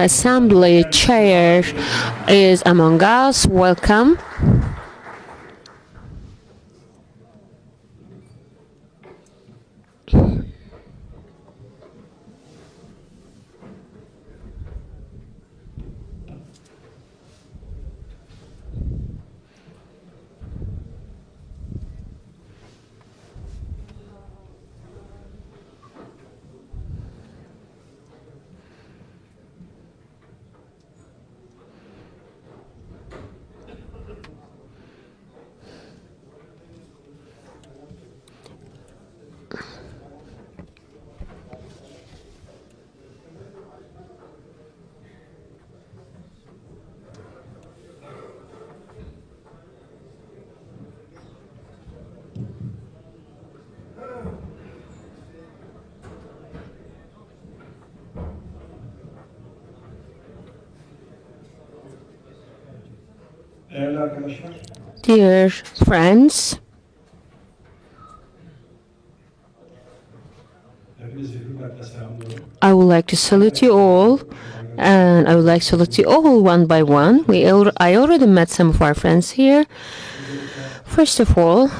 Assembly chair is among us. Welcome. Dear friends, I would like to salute you all, and I would like to salute you all one by one. I already met some of our friends here. First of all,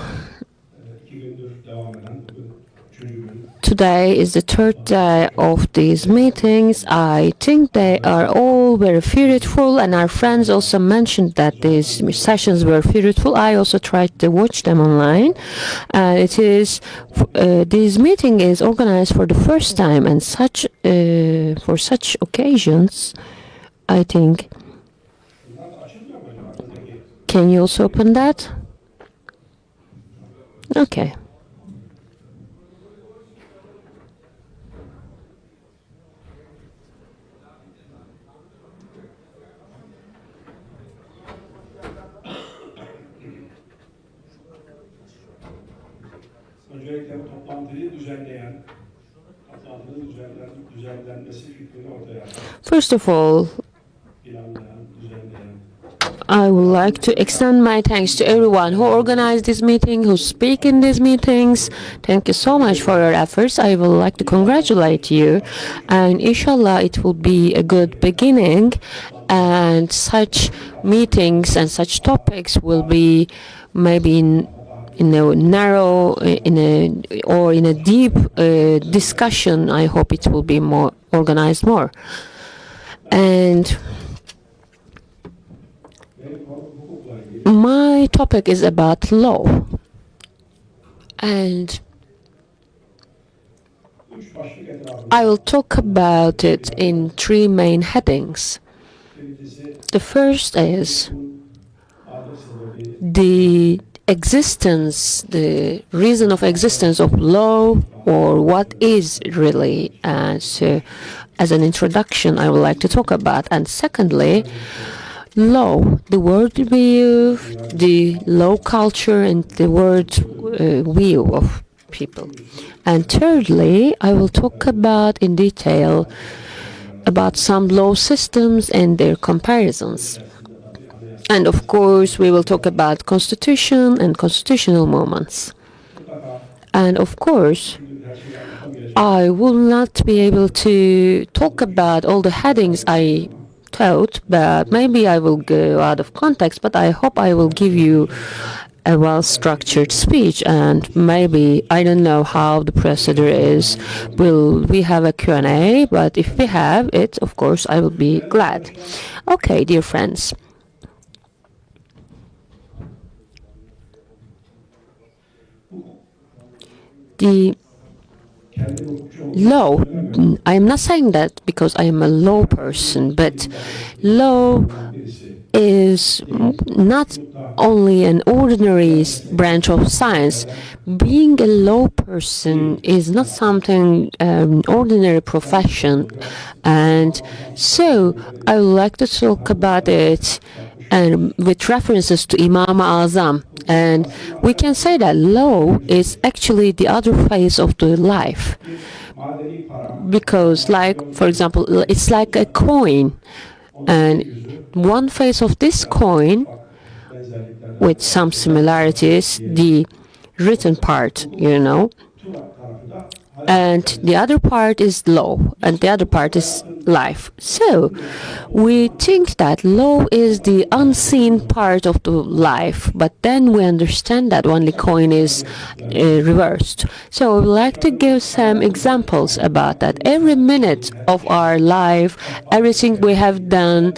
today is the third day of these meetings. I think they are all very fruitful, and our friends also mentioned that these sessions were fruitful. I also tried to watch them online. This meeting is organized for the first time, and for such occasions, I think. Can you also open that? Okay. First of all, I would like to extend my thanks to everyone who organized this meeting, who speak in these meetings. Thank you so much for your efforts. I would like to congratulate you, and inshallah it will be a good beginning, and such meetings and such topics will be maybe in a narrow, or in a deep discussion. I hope it will be more organized more. And my topic is about law, and I will talk about it in three main headings. The first is the reason of existence of law, or what is really. So, as an introduction, I would like to talk about. And secondly, law, the word view, the law culture, and the word view of people. And thirdly, I will talk about in detail about some law systems and their comparisons. And of course, we will talk about constitution and constitutional moments. And of course, I will not be able to talk about all the headings I thought, but maybe I will go out of context, but I hope I will give you a well-structured speech, and maybe, I don't know how the procedure is. Will we have a Q&A? But if we have it, of course, I will be glad. Okay, dear friends. The law, I am not saying that because I am a law person, but law is not only an ordinary branch of science. Being a law person is not something, ordinary profession. And so I would like to talk about it, and with references to Imam Azam. And we can say that law is actually the other face of the life. Because, like, for example, it's like a coin. And one face of this coin, with some similarities, the written part, and the other part is law, and the other part is life. So we think that law is the unseen part of the life, but then we understand that only coin is reversed. So I would like to give some examples about that. Every minute of our life, everything we have done,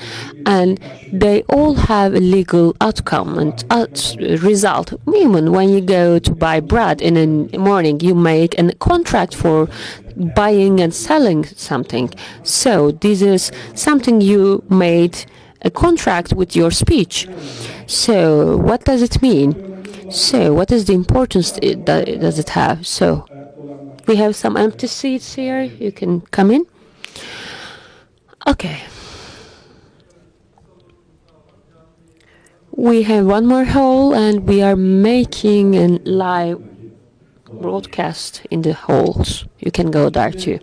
and they all have a legal outcome and result. Even when you go to buy bread in the morning, you make a contract for buying and selling something. So this is something you made a contract with your speech. So what does it mean? So what is the importance does it have? So we have some empty seats here. You can come in. Okay. We have one more hall, and we are making a live broadcast in the halls. You can go there too.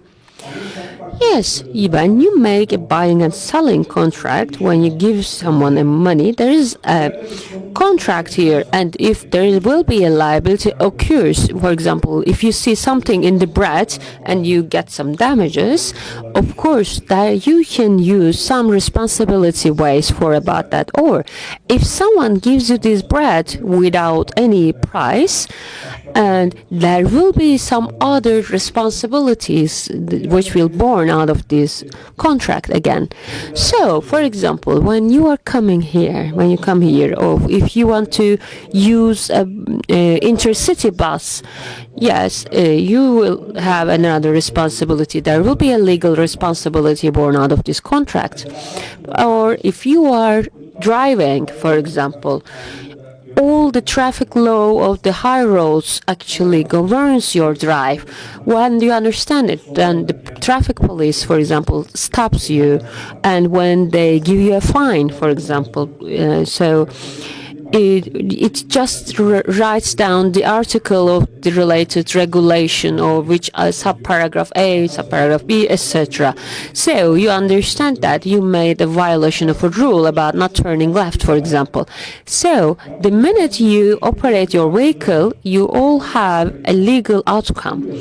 Yes, when you make a buying and selling contract, when you give someone money, there is a contract here, and if there will be a liability occurs, for example, if you see something in the bread and you get some damages, of course that you can use some responsibility ways for about that. Or if someone gives you this bread without any price, and there will be some other responsibilities which will born out of this contract again. So, for example, when you are coming here, or if you want to use a intercity bus, yes, you will have another responsibility. There will be a legal responsibility born out of this contract. Or if you are driving, for example, all the traffic law of the high roads actually governs your drive. When you understand it, then the traffic police, for example, stops you, and when they give you a fine, for example, it just writes down the article of the related regulation, or which subparagraph A, subparagraph B, etc. So you understand that you made a violation of a rule about not turning left, for example. So the minute you operate your vehicle, you all have a legal outcome.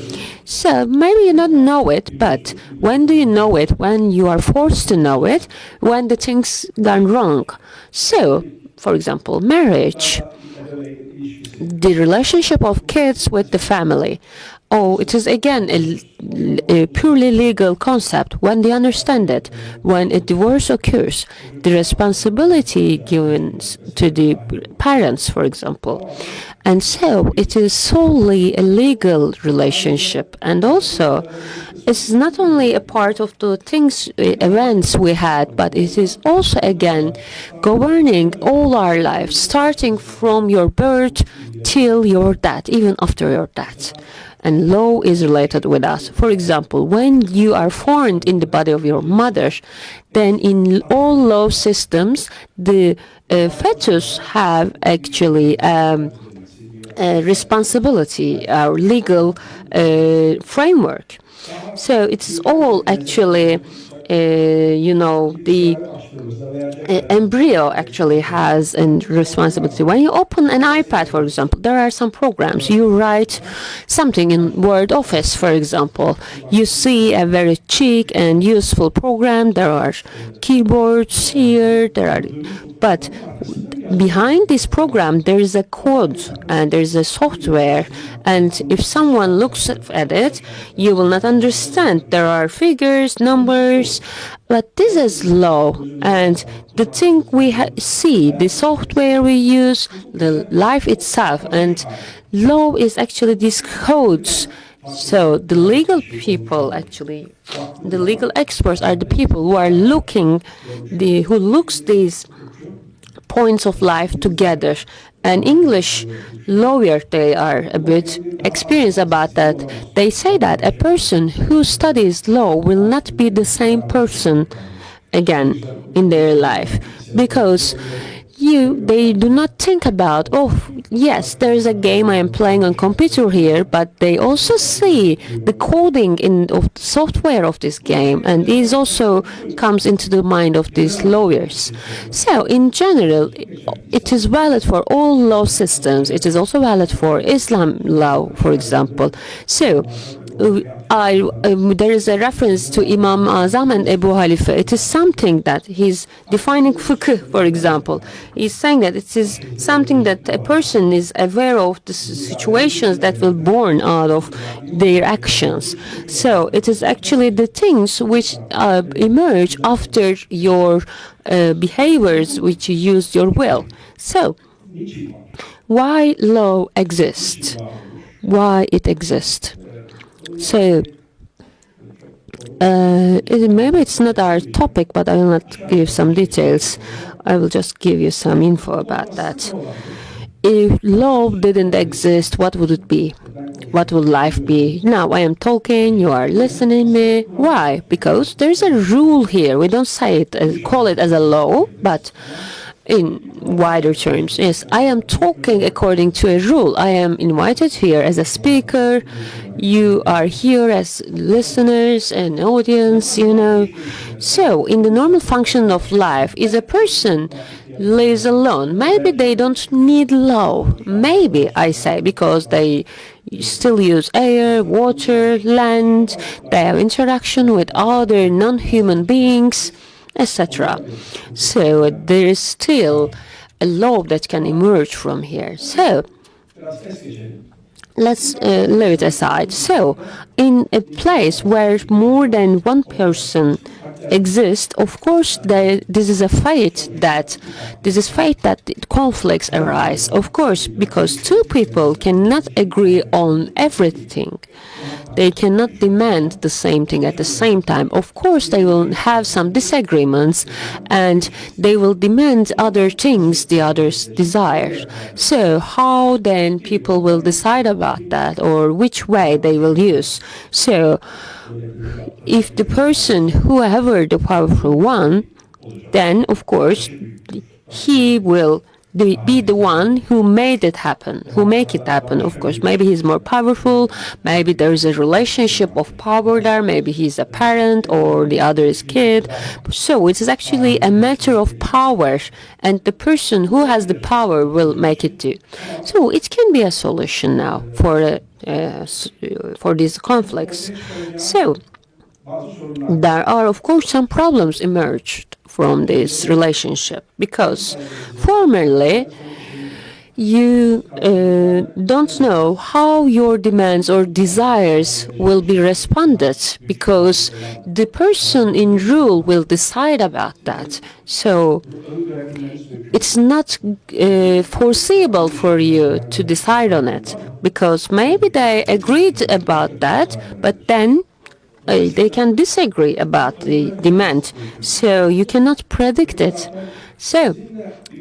So maybe you don't know it, but when do you know it? When you are forced to know it, when the things gone wrong. So, for example, marriage, the relationship of kids with the family. Oh, it is again a purely legal concept. When they understand it, when a divorce occurs, the responsibility given to the parents, for example. And so it is solely a legal relationship. And also, it's not only a part of the events we had, but it is also, again, governing all our lives, starting from your birth till your death, even after your death. And law is related with us. For example, when you are formed in the body of your mother, then in all law systems, the fetus have actually a responsibility, our legal framework. So it's all actually, the embryo actually has a responsibility. When you open an iPad, for example, there are some programs. You write something in Word Office, for example. You see a very chic and useful program. There are keyboards here. But behind this program, there is a code and there is a software. And if someone looks at it, you will not understand. There are figures, numbers, but this is law. And the thing we see, the software we use, the life itself, and law is actually these codes. So the legal people, actually, the legal experts are the people who are who looks these points of life together. An English lawyer, they are a bit experienced about that. They say that a person who studies law will not be the same person again in their life, because they do not think about, oh, yes, there is a game I am playing on computer here, but they also see the coding of the software of this game, and this also comes into the mind of these lawyers. So, in general, it is valid for all law systems. It is also valid for Islam law, for example. So, there is a reference to Imam Azam and Ebu Halife. It is something that he's defining fiqh, for example. He's saying that it is something that a person is aware of the situations that will born out of their actions. So it is actually the things which emerge after your behaviors, which you use your will. So why law exists? Why it exists? So maybe it's not our topic, but I will not give some details. I will just give you some info about that. If love didn't exist, what would it be? What would life be? Now I am talking, you are listening me. Why? Because there's a rule here. We don't say it, call it as a law, but in wider terms, yes, I am talking according to a rule. I am invited here as a speaker. You are here as listeners and audience, you know. So, in the normal function of life, is a person lives alone. Maybe they don't need law. Maybe, I say, because they still use air, water, land. They have interaction with other non-human beings, etc. So there is still a law that can emerge from here. So let's leave it aside. So in a place where more than one person exists, of course this is fate that conflicts arise. Of course, because two people cannot agree on everything. They cannot demand the same thing at the same time. Of course, they will have some disagreements and they will demand other things the others desire. So how then people will decide about that, or which way they will use? So if the person, whoever the powerful one, then of course he will be the one who made it happen, who make it happen. Of course, maybe he's more powerful, maybe there's a relationship of power there, maybe he's a parent or the other is kid. So it is actually a matter of power, and the person who has the power will make it do. So it can be a solution now for these conflicts. So there are, of course, some problems emerged from this relationship, because formerly you don't know how your demands or desires will be responded, because the person in rule will decide about that. So it's not foreseeable for you to decide on it, because maybe they agreed about that, but then they can disagree about the demand, so you cannot predict it. So,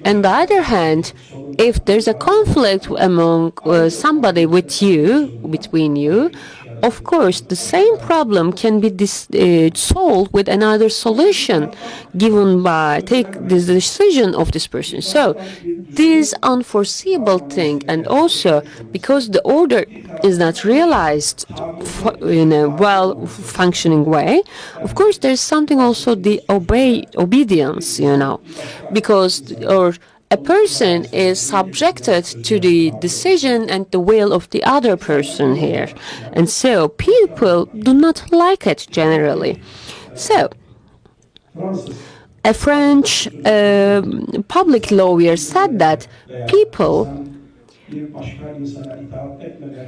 on the other hand, if there's a conflict among somebody between you, of course, the same problem can be solved with another solution given by take the decision of this person. So, this unforeseeable thing, and also because the order is not realized in a well-functioning way, of course, there's something also the obedience, because a person is subjected to the decision and the will of the other person here. And so people do not like it generally. So a French public lawyer said that people,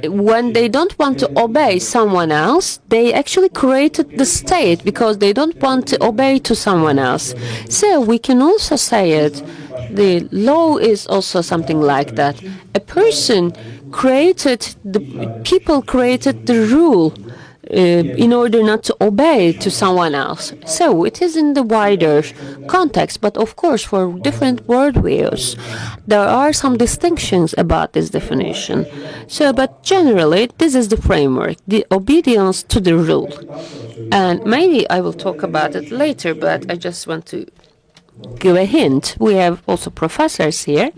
when they don't want to obey someone else, they actually created the state because they don't want to obey to someone else. So we can also say it. The law is also something like that. A person created, people created the rule in order not to obey to someone else. So it is in the wider context, but of course for different worldviews, there are some distinctions about this definition. So, but generally, this is the framework, the obedience to the rule. And maybe I will talk about it later, but I just want to give a hint. We have also professors here.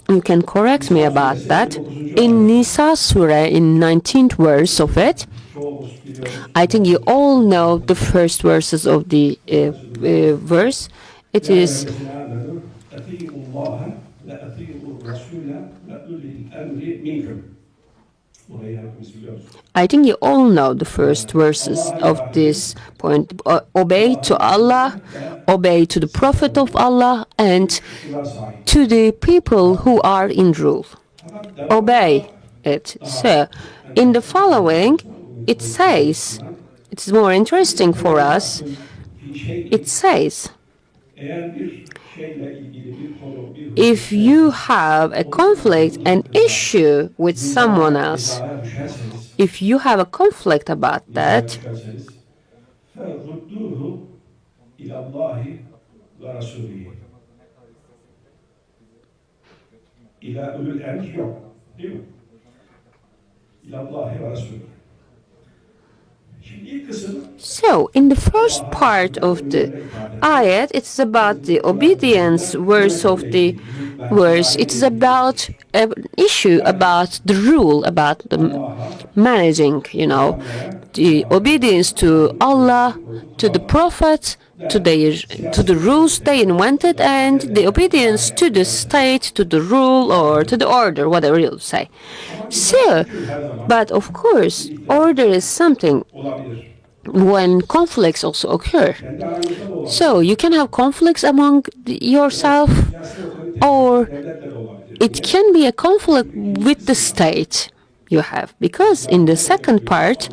You can correct me about that. In Nisa Surah, in 19th verse of it, I think you all know the first verses of the verse. It is I think you all know the first verses of this point. Obey to Allah, obey to the Prophet of Allah, and to the people who are in rule. Obey it. So, in the following, it says, it's more interesting for us, it says, if you have a conflict, an issue with someone else, if you have a conflict about that, so, in the first part of the ayat, it's about the obedience verse of the verse. It is about an issue about the rule, about the managing, the obedience to Allah, to the Prophet, to the rules they invented, and the obedience to the state, to the rule, or to the order, whatever you say. So, but of course, order is something when conflicts also occur. So you can have conflicts among yourself, or it can be a conflict with the state you have. Because in the second part,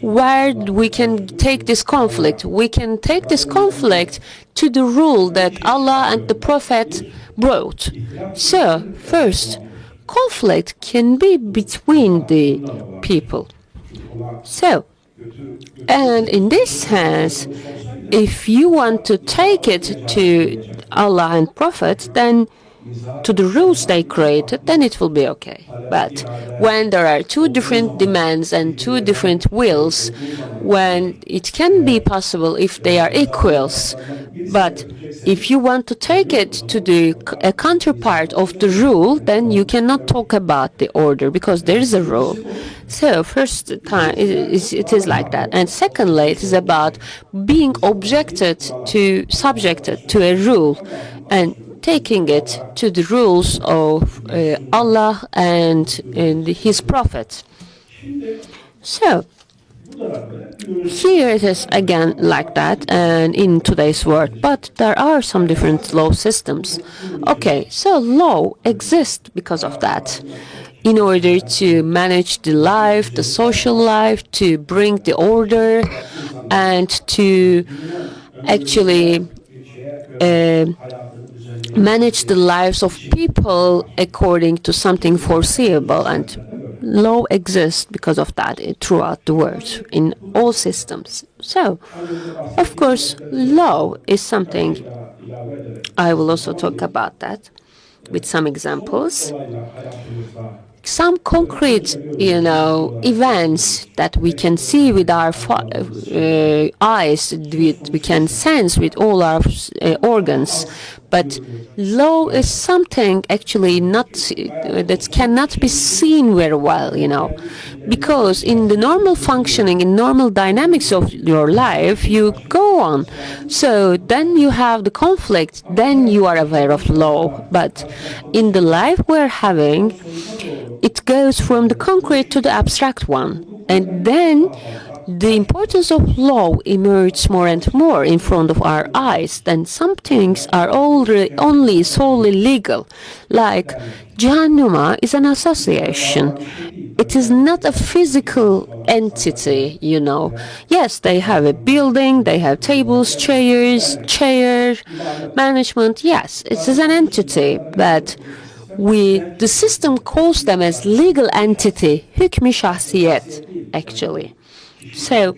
where we can take this conflict, we can take this conflict to the rule that Allah and the Prophet brought. So, first, conflict can be between the people. So, and in this sense, if you want to take it to Allah and Prophet, then to the rules they created, then it will be okay. But when there are two different demands and two different wills, when it can be possible if they are equals, but if you want to take it to a counterpart of the rule, then you cannot talk about the order because there is a rule. So first time it is like that, and secondly, it is about being subjected to a rule and taking it to the rules of Allah and His Prophet. So here it is again like that, and in today's world, but there are some different law systems. Okay, so law exists because of that, in order to manage the life, the social life, to bring the order, and to actually manage the lives of people according to something foreseeable. And law exists because of that throughout the world, in all systems. So, of course, law is something, I will also talk about that with some examples. Some concrete, events that we can see with our eyes, we can sense with all our organs. But law is something actually that cannot be seen very well, because in the normal functioning, in normal dynamics of your life, you go on. So then you have the conflict, then you are aware of law. But in the life we're having, it goes from the concrete to the abstract one. And then the importance of law emerges more and more in front of our eyes. Then some things are only solely legal, like Jahannama is an association. It is not a physical entity, Yes, they have a building, they have tables, chairs, management. Yes, it is an entity, but the system calls them as legal entity, hükmü şahsiyet, actually. So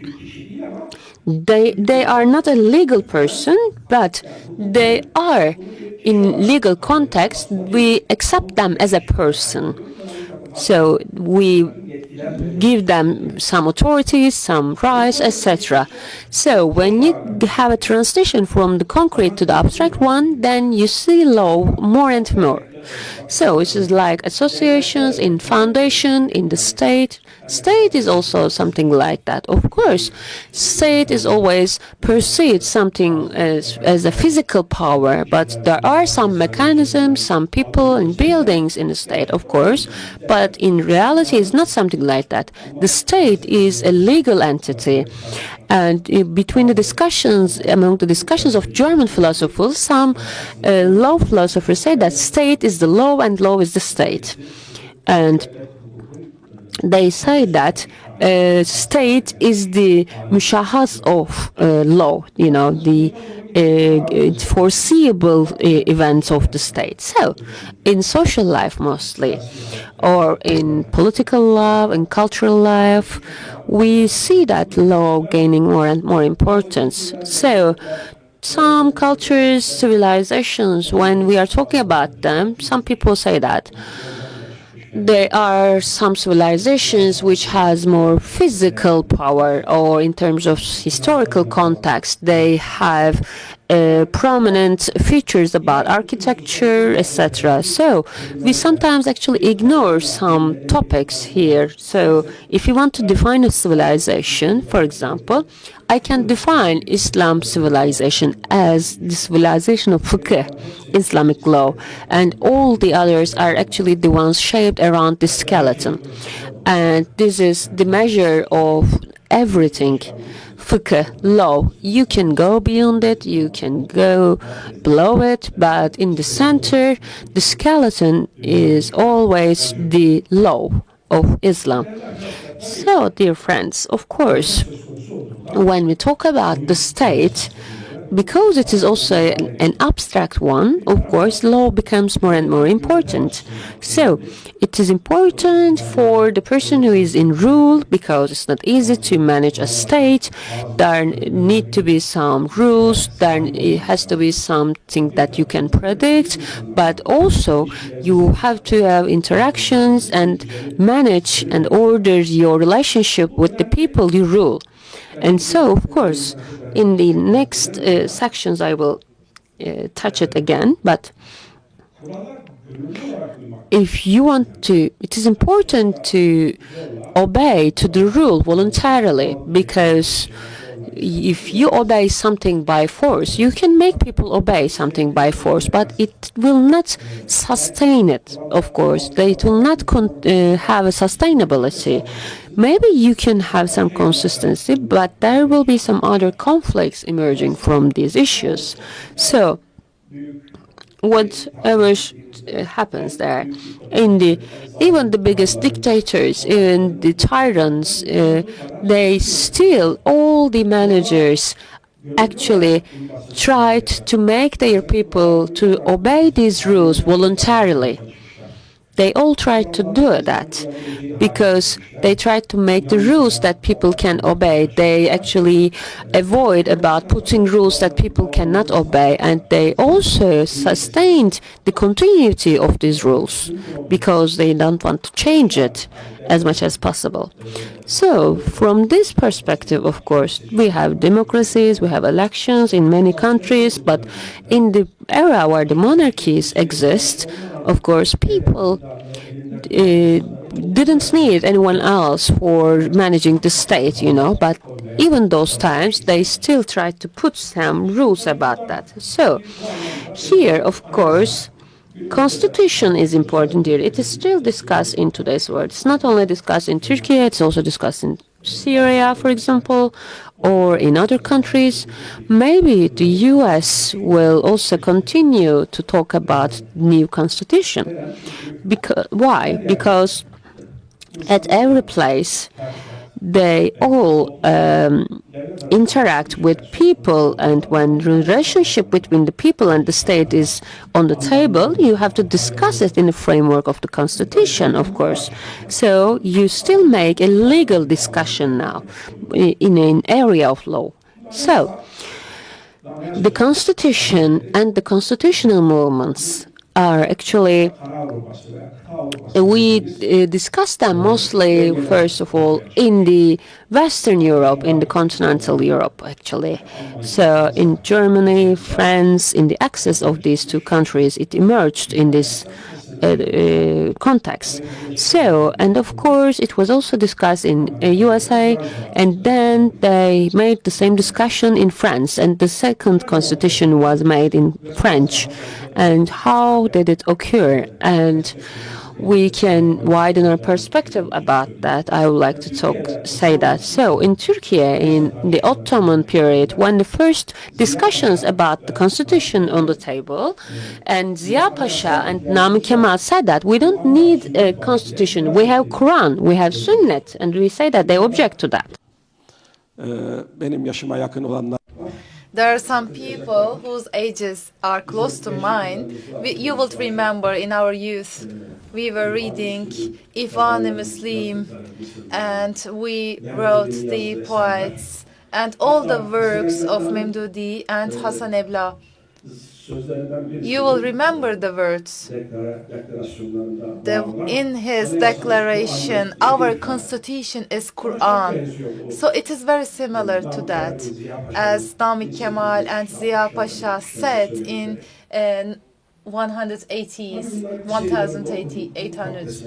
they are not a legal person, but they are, in legal context, we accept them as a person. So we give them some authorities, some rights, etc. So when you have a transition from the concrete to the abstract one, then you see law more and more. So it is like associations in foundation, in the state, State is also something like that. Of course, state is always perceived something as a physical power, but there are some mechanisms, some people and buildings in the state, of course, but in reality it's not something like that. The state is a legal entity. And between the discussions, among the discussions of German philosophers, some law philosophers say that state is the law and law is the state. And they say that state is the mushahas of law, the foreseeable events of the state. So, in social life mostly, or in political life and cultural life, we see that law gaining more and more importance. So, some cultures, civilizations, when we are talking about them, some people say that there are some civilizations which has more physical power, or in terms of historical context, they have prominent features about architecture, etc. So we sometimes actually ignore some topics here. So if you want to define a civilization, for example, I can define Islam civilization as the civilization of fiqh, Islamic law, and all the others are actually the ones shaped around the skeleton. And this is the measure of everything. Fiqh, law, you can go beyond it, you can go below it, but in the center, the skeleton is always the law of Islam. So, dear friends, of course, when we talk about the state, because it is also an abstract one, of course, law becomes more and more important. So, it is important for the person who is in rule, because it's not easy to manage a state. There need to be some rules, there has to be something that you can predict, but also you have to have interactions and manage and order your relationship with the people you rule. And so, of course, in the next sections I will touch it again, but if you want to, it is important to obey to the rule voluntarily, because if you obey something by force, you can make people obey something by force, but it will not sustain it, of course. It will not have a sustainability. Maybe you can have some consistency, but there will be some other conflicts emerging from these issues. So, whatever happens there, even the biggest dictators, even the tyrants, they still, all the managers actually tried to make their people to obey these rules voluntarily. They all tried to do that because they tried to make the rules that people can obey. They actually avoid about putting rules that people cannot obey, and they also sustained the continuity of these rules because they don't want to change it as much as possible. So, from this perspective, of course, we have democracies, we have elections in many countries, but in the era where the monarchies exist, of course, people didn't need anyone else for managing the state, but even those times, they still tried to put some rules about that. So, here, of course, Constitution is important here. It is still discussed in today's world. It's not only discussed in Turkey, it's also discussed in Syria, for example, or in other countries. Maybe the US will also continue to talk about new constitution. Why? Because at every place, they all interact with people, and when the relationship between the people and the state is on the table, you have to discuss it in the framework of the constitution, of course. So you still make a legal discussion now in an area of law. So the constitution and the constitutional movements are actually, we discuss them mostly, first of all, in the Western Europe, in the continental Europe, actually. So in Germany, France, in the axis of these two countries, it emerged in this context. So, and of course, it was also discussed in USA, and then they made the same discussion in France, and the second constitution was made in French. And how did it occur? And we can widen our perspective about that. I would like to say that. So in Turkey, in the Ottoman period, when the first discussions about the constitution on the table, and Ziya Pasha and Nami Kemal said that we don't need a constitution. We have Quran, we have Sunnet, and we say that they object to that. Benim yaşıma yakın olanlar. There are some people whose ages are close to mine. You will remember in our youth, we were reading Ivan-ı Muslim, and we wrote the poets and all the works of Memdudi and Hasan Ebla. You will remember the words. In his declaration, our constitution is Quran. So it is very similar to that, as Nami Kemal and Ziya Pasha said in 180s, 1800s.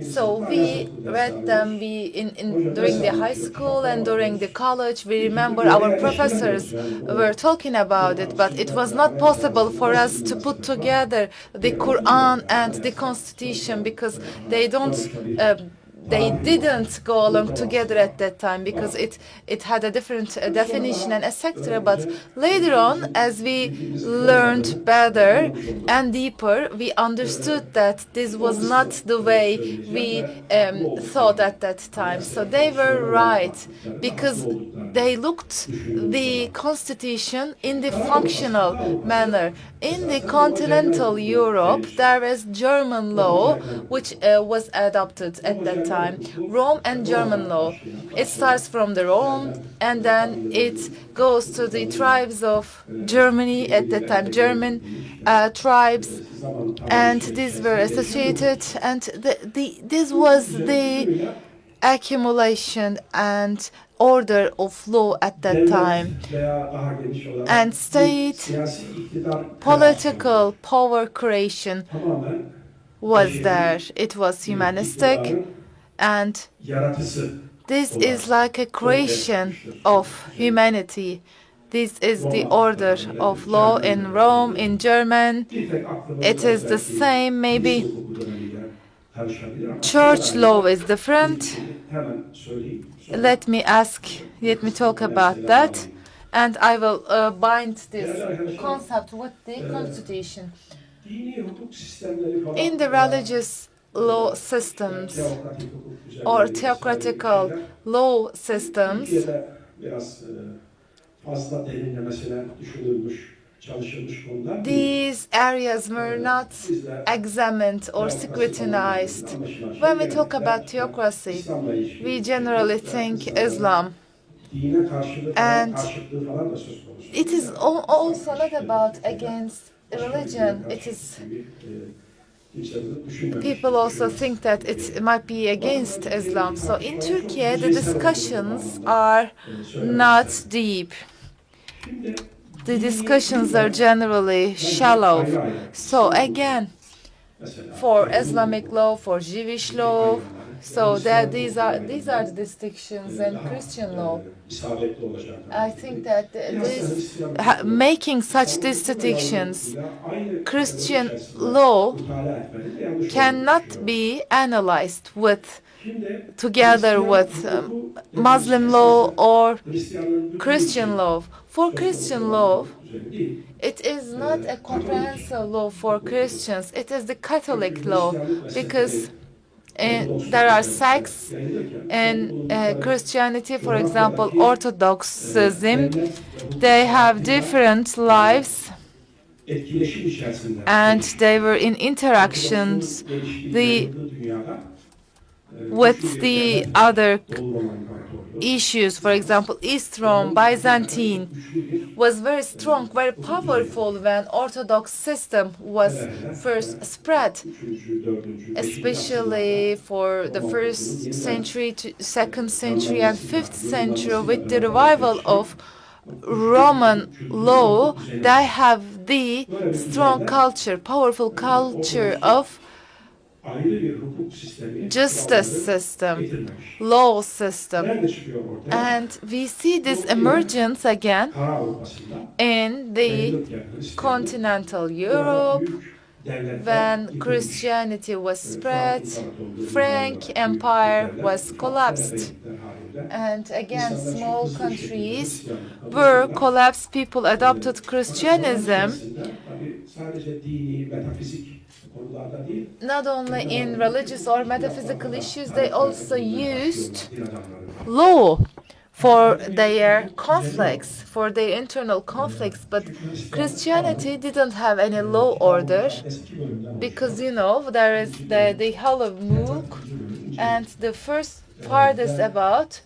So we read them during the high school and during the college. We remember our professors were talking about it, but it was not possible for us to put together the Quran and the Constitution because they didn't go along together at that time because it had a different definition and etc. But later on, as we learned better and deeper, we understood that this was not the way we thought at that time. So they were right because they looked the constitution in the functional manner. In the continental Europe, there was German law, which was adopted at that time. Rome and German law. It starts from the Rome, and then it goes to the tribes of Germany at that time, German tribes, and these were associated, and this was the accumulation and order of law at that time. And state political power creation was there. It was humanistic, and this is like a creation of humanity. This is the order of law in Rome, in German. It is the same, maybe. Church law is different. Let me talk about that, and I will bind this concept with the constitution. In the religious law systems or theocratical law systems, these areas were not examined or scrutinized. When we talk about theocracy, we generally think Islam. And it is also not about against religion. It is people also think that it might be against Islam. So in Turkey, the discussions are not deep. The discussions are generally shallow. So again, for Islamic law, for Jewish law, so these are the distinctions in Christian law. I think that making such distinctions, Christian law cannot be analyzed together with Muslim law or Christian law. For Christian law, it is not a comprehensive law for Christians. It is the Catholic law because there are sects in Christianity, for example, Orthodoxism. They have different lives, and they were in interactions with the other issues. For example, East Rome, Byzantine, was very strong, very powerful when Orthodox system was first spread, especially for the 1st century, 2nd century, and 5th century. With the revival of Roman law, they have the strong culture, powerful culture of justice system, law system. And we see this emergence again in the continental Europe when Christianity was spread, Frank Empire was collapsed. And again, small countries were collapsed. People adopted Christianism not only in religious or metaphysical issues, they also used law for their conflicts, for their internal conflicts. But Christianity didn't have any law order because, you know, there is the Holy Book, and the first part is about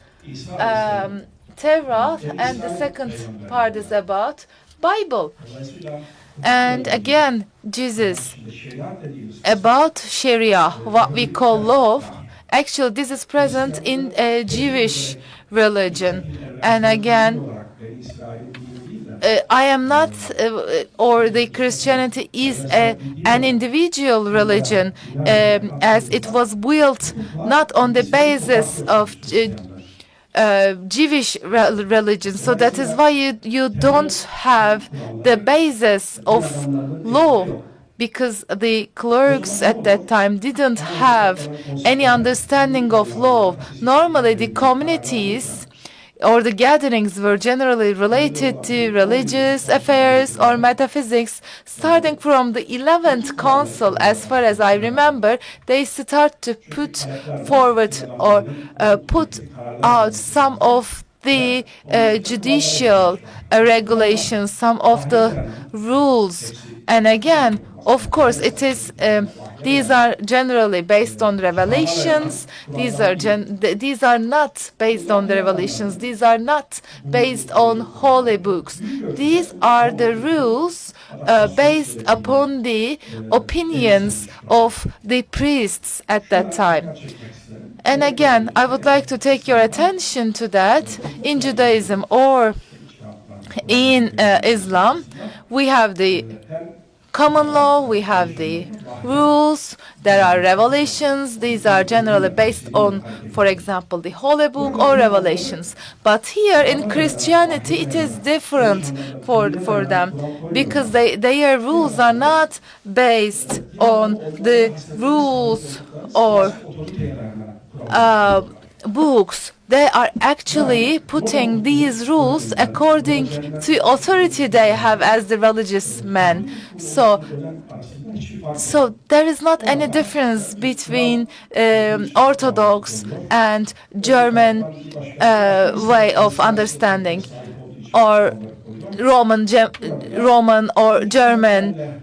Torah, and the second part is about Bible. And again, Jesus, about Sharia, what we call law, actually this is present in a Jewish religion. And again, I am not, or the Christianity is an individual religion, as it was built not on the basis of Jewish religion. So that is why you don't have the basis of law, because the clerks at that time didn't have any understanding of law. Normally the communities or the gatherings were generally related to religious affairs or metaphysics. Starting from the 11th council, as far as I remember, they start to put forward or put out some of the judicial regulations, some of the rules. And again, of course, it is. These are generally based on revelations. These are not based on the revelations. These are not based on holy books. These are the rules based upon the opinions of the priests at that time. And again, I would like to take your attention to that. In Judaism or in Islam, we have the common law, we have the rules, there are revelations. These are generally based on, for example, the Holy Book or revelations. But here in Christianity, it is different for them, because their rules are not based on the rules or books. They are actually putting these rules according to authority they have as the religious men. So there is not any difference between Orthodox and German way of understanding, or Roman or German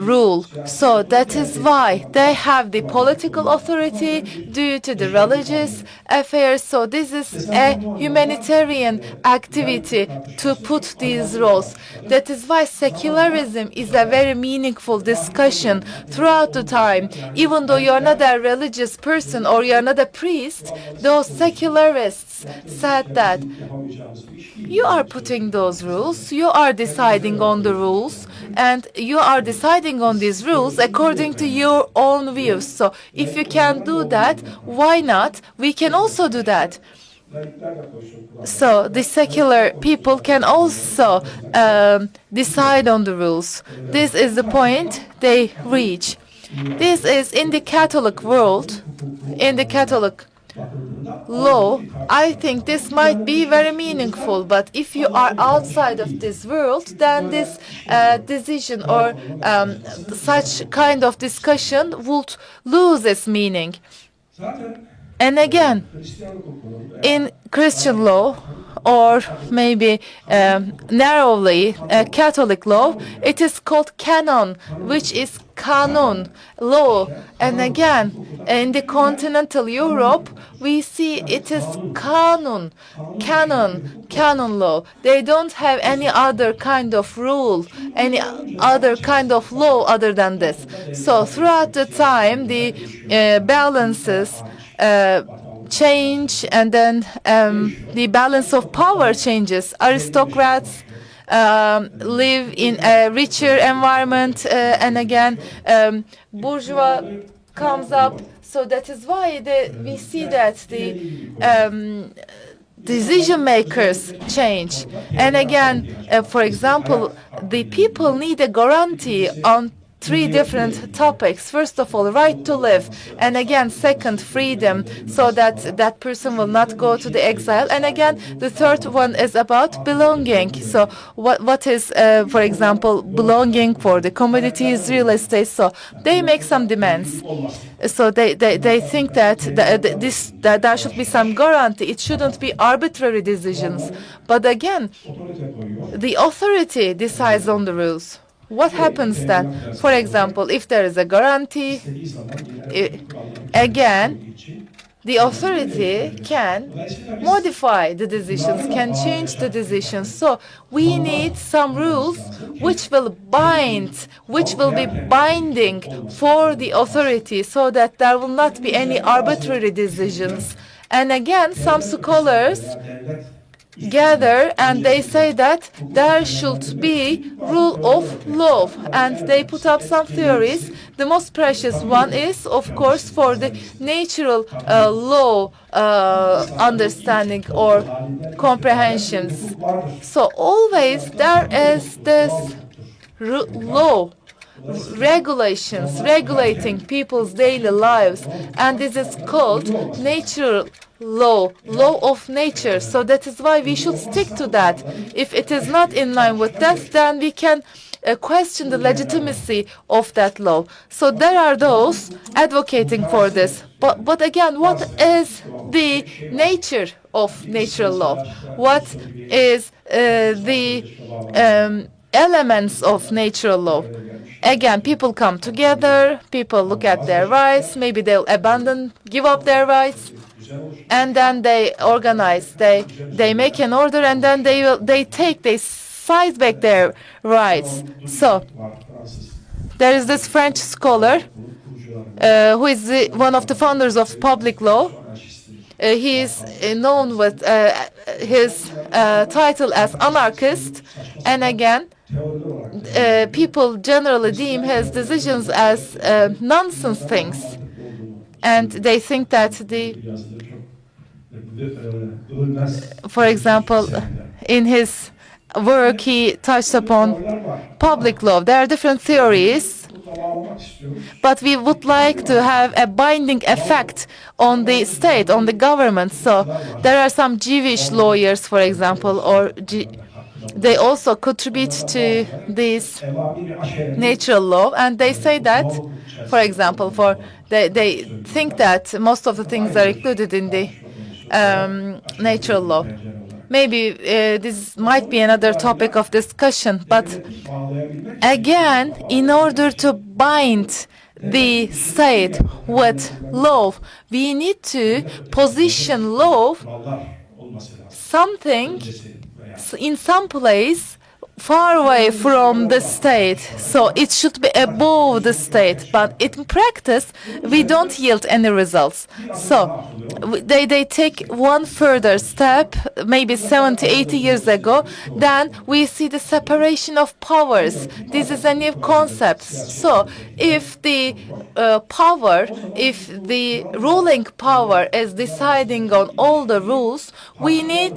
rule. So that is why they have the political authority due to the religious affairs. So this is a humanitarian activity to put these rules. That is why secularism is a very meaningful discussion throughout the time. Even though you're not a religious person or you're not a priest, those secularists said that you are putting those rules, you are deciding on the rules, and you are deciding on these rules according to your own views. So if you can do that, why not? We can also do that. So the secular people can also decide on the rules. This is the point they reach. This is in the Catholic world, in the Catholic law. I think this might be very meaningful, but if you are outside of this world, then this decision or such kind of discussion would lose its meaning. And again, in Christian law, or maybe narrowly Catholic law, it is called canon, which is canon, law. And again, in the continental Europe, we see it is canon law. They don't have any other kind of rule, any other kind of law other than this. So throughout the time, the balances change, and then the balance of power changes. Aristocrats live in a richer environment, and again, bourgeois comes up. So that is why we see that the decision makers change. And again, for example, the people need a guarantee on three different topics. First of all, right to live, and again, second, freedom, so that that person will not go to the exile. And again, the third one is about belonging. So what is, for example, belonging for the commodities, real estate. So they make some demands. So they think that that there should be some guarantee. It shouldn't be arbitrary decisions. But again, the authority decides on the rules. What happens then? For example, if there is a guarantee, again, the authority can modify the decisions, can change the decisions. So we need some rules which will be binding for the authority, so that there will not be any arbitrary decisions. And again, some scholars gather and they say that there should be rule of law, and they put up some theories. The most precious one is, of course, for the natural law understanding or comprehensions. So always there is this law, regulations regulating people's daily lives, and this is called natural law of nature. So that is why we should stick to that. If it is not in line with that, then we can question the legitimacy of that law. So there are those advocating for this. But again, what is the nature of natural law? What is the elements of natural law? Again, people come together, people look at their rights, maybe they'll give up their rights, and then they organize, they make an order, and then they fight back their rights. So there is this French scholar who is one of the founders of public law. He is known with his title as anarchist, and again, people generally deem his decisions as nonsense things, and they think that for example, in his work he touched upon public law. There are different theories, but we would like to have a binding effect on the state, on the government. So there are some Jewish lawyers, for example, or they also contribute to this natural law, and they say that, for example, they think that most of the things are included in the natural law. Maybe this might be another topic of discussion, but again, in order to bind the state with law, we need to position law something in some place far away from the state. So it should be above the state, but in practice we don't yield any results. So they take one further step, maybe 70, 80 years ago. Then we see the separation of powers. This is a new concept. So if the ruling power is deciding on all the rules, we need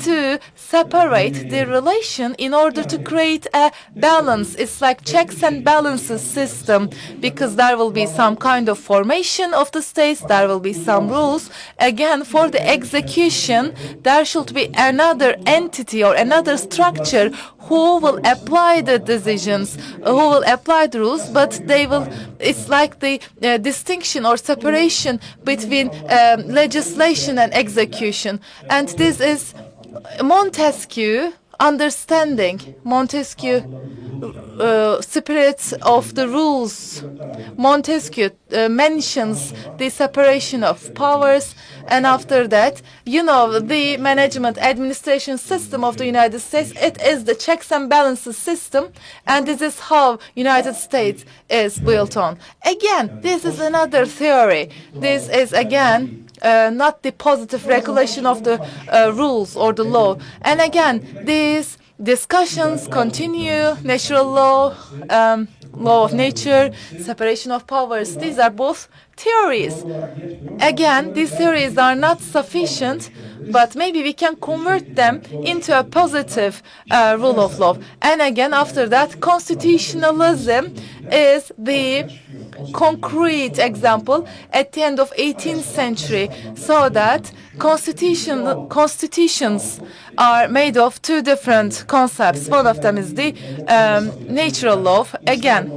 to separate the relation in order to create a balance. It's like checks and balances system, because there will be some kind of formation of the states, there will be some rules. Again, for the execution, there should be another entity or another structure who will apply the decisions, who will apply the rules, but it's like the distinction or separation between legislation and execution. And this is Montesquieu understanding, Montesquieu spirit of the rules. Montesquieu mentions the separation of powers, and after that, the management administration system of the United States, it is the checks and balances system, and this is how United States is built on. Again, this is another theory. This is again not the positive regulation of the rules or the law. And again, these discussions continue, natural law, law of nature, separation of powers. These are both theories. Again, these theories are not sufficient, but maybe we can convert them into a positive rule of law. And again, after that, constitutionalism is the concrete example at the end of 18th century, so that constitutions are made of two different concepts. One of them is the natural law. Again,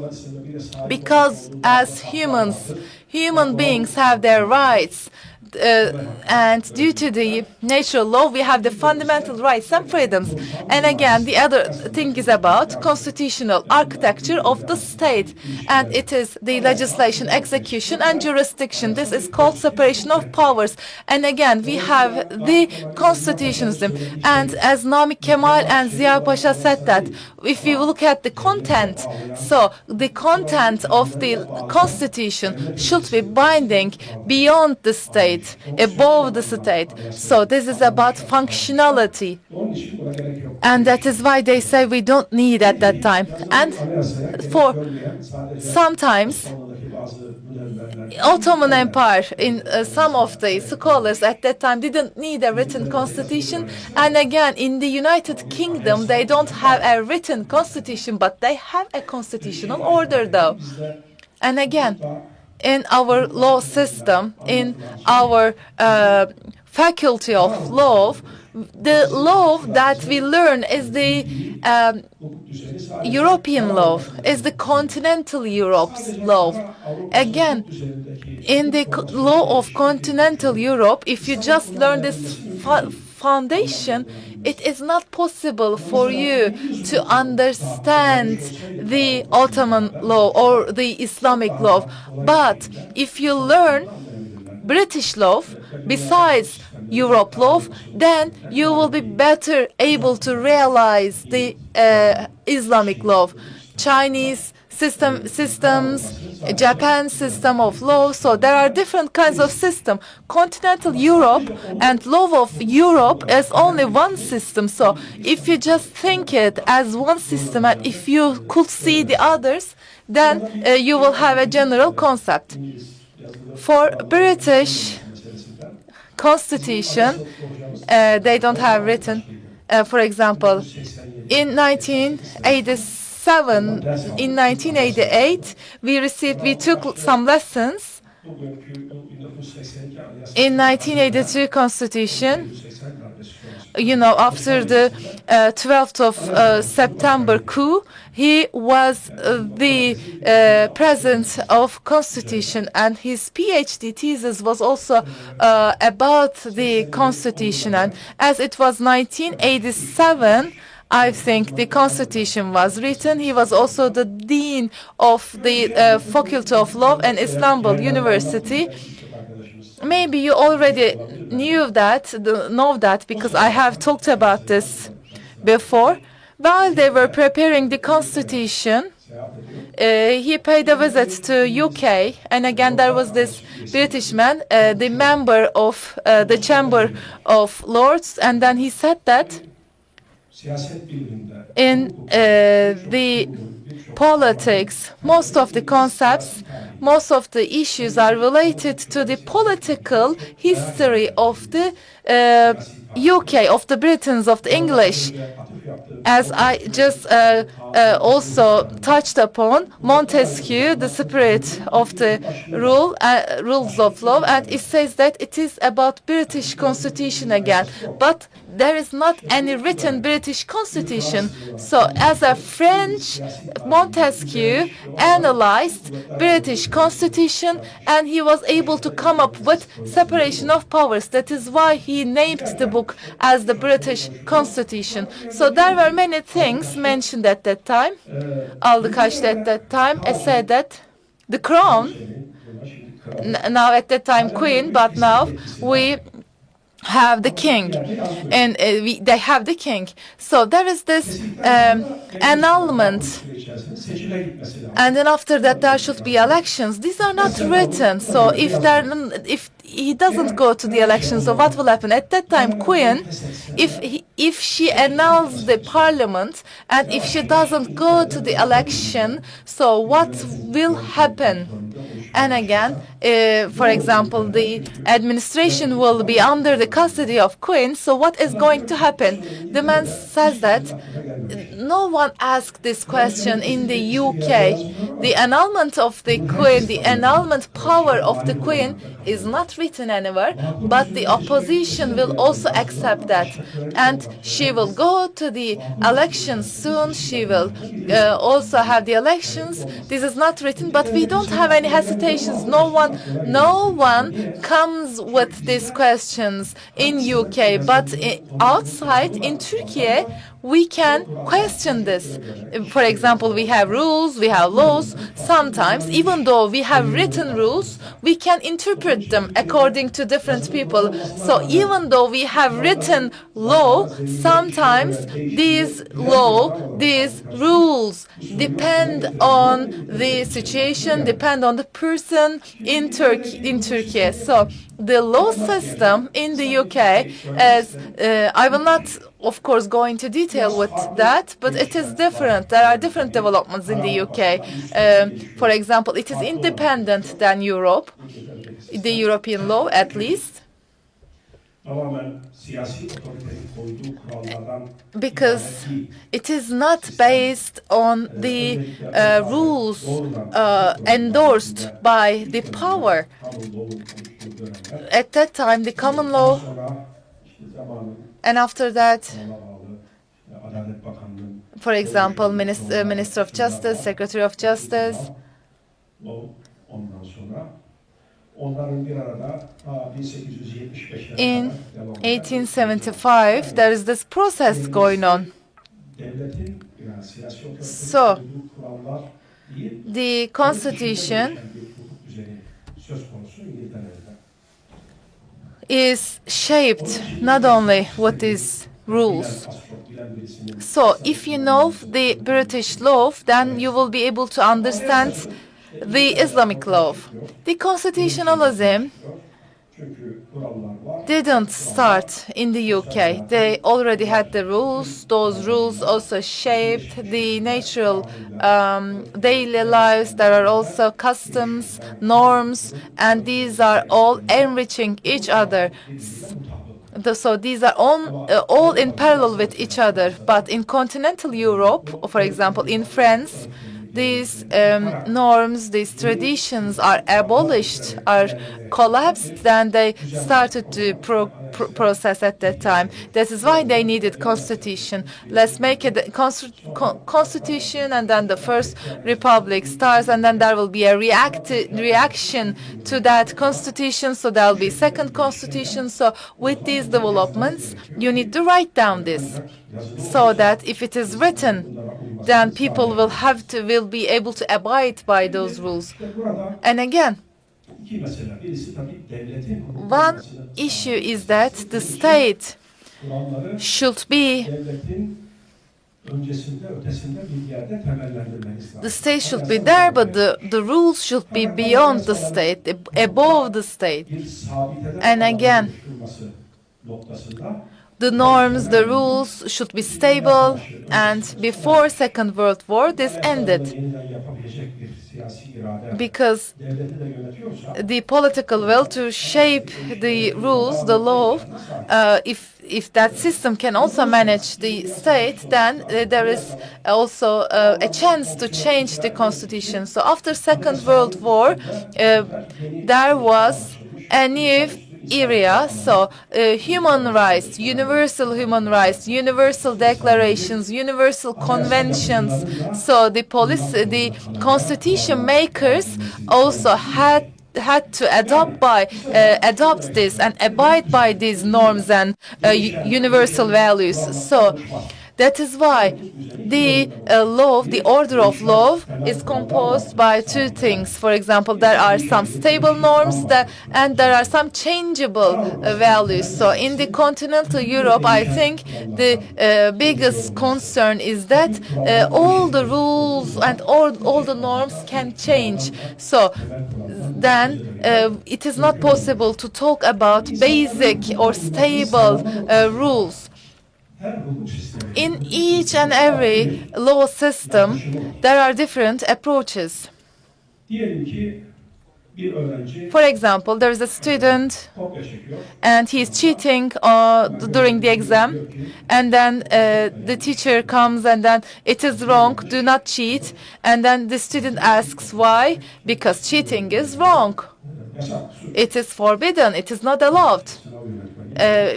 because as human beings have their rights, and due to the natural law, we have the fundamental rights and freedoms. And again, the other thing is about constitutional architecture of the state, and it is the legislation, execution, and jurisdiction. This is called separation of powers. And again, we have the constitutionalism. And as Namık Kemal and Ziya Pasha said that, if you look at the content, so the content of the constitution should be binding beyond the state, above the state. So this is about functionality. And that is why they say we don't need at that time. And for sometimes Ottoman Empire, in some of the scholars at that time didn't need a written constitution. And again, in the United Kingdom, they don't have a written constitution, but they have a constitutional order though. And again, in our law system, in our faculty of law, the law that we learn is the European law, is the continental Europe's law. Again, in the law of continental Europe, if you just learn this foundation, it is not possible for you to understand the Ottoman law or the Islamic law. But if you learn British law besides Europe law, then you will be better able to realize the Islamic law, Chinese systems, Japan system of law. So there are different kinds of system. Continental Europe and law of Europe is only one system. So if you just think it as one system, and if you could see the others, then you will have a general concept. For British Constitution, they don't have written. For example, in 1988, we took some lessons. In 1982 Constitution, you know, after the 12th of September coup, he was the president of Constitution, and his PhD thesis was also about the Constitution. And as it was 1987, I think the Constitution was written. He was also the dean of the Faculty of Law in Istanbul University. Maybe you already know that because I have talked about this before. While they were preparing the Constitution, he paid a visit to UK, and again there was this British man, the member of the Chamber of Lords, and then he said that in the politics, most of the concepts, most of the issues are related to the political history of the UK, of the Britons, of the English. As I just also touched upon, Montesquieu, the spirit of the rules of law, and it says that it is about British Constitution again. But there is not any written British Constitution. So as a French, Montesquieu analyzed British Constitution, and he was able to come up with separation of powers. That is why he named the book as the British Constitution. So there were many things mentioned at that time. Aldıkaş'ta at that time, I said that the crown, now at that time Queen, but now we have the king, and they have the king. So there is this annulment, and then after that there should be elections. These are not written. So if he doesn't go to the elections, so what will happen at that time? Queen, if she annuls the parliament and if she doesn't go to the election, so what will happen? And again, for example, the administration will be under the custody of Queen. So what is going to happen? The man says that no one asked this question in the UK. The annulment of the Queen, the annulment power of the Queen is not written anywhere, but the opposition will also accept that. And she will go to the elections soon. She will also have the elections. This is not written, but we don't have any hesitations. No one comes with these questions in UK, but outside in Turkey, we can question this. For example, we have rules, we have laws. Sometimes, even though we have written rules, we can interpret them according to different people. So even though we have written law, sometimes these rules depend on the situation, depend on the person in Turkey. So the law system in the UK, as I will not, of course, go into detail with that, but it is different. There are different developments in the UK. For example, it is independent than Europe, the European law at least, because it is not based on the rules endorsed by the power. At that time, the common law, and after that, for example, Minister of Justice, Secretary of Justice. In 1875, there is this process going on. So, the Constitution is shaped not only with these rules. So, if you know the British law, then you will be able to understand the Islamic law. The constitutionalism didn't start in the UK. They already had the rules. Those rules also shaped the natural daily lives. There are also customs, norms, and these are all enriching each other. So these are all in parallel with each other. But in continental Europe, for example, in France, these norms, these traditions are abolished, are collapsed, then they started to process at that time. That is why they needed constitution. Let's make it constitution, and then the first republic starts, and then there will be a reaction to that constitution, so there will be second constitution. So with these developments, you need to write down this, so that if it is written, then people will be able to abide by those rules. And again, one issue is that the state should be there, but the rules should be beyond the state, above the state. And again, the norms, the rules should be stable, and before Second World War, this ended. Because the political will to shape the rules, the law, if that system can also manage the state, then there is also a chance to change the constitution. So after Second World War, there was a new area, so human rights, universal declarations, universal conventions. So the constitution makers also had to adopt this and abide by these norms and universal values. So that is why the law, the order of law, is composed by two things. For example, there are some stable norms and there are some changeable values. So in the continental Europe, I think the biggest concern is that all the rules and all the norms can change. So then it is not possible to talk about basic or stable rules. In each and every law system, there are different approaches. For example, there is a student and he is cheating during the exam, and then the teacher comes and then it is wrong, do not cheat, and then the student asks why, because cheating is wrong. It is forbidden, it is not allowed.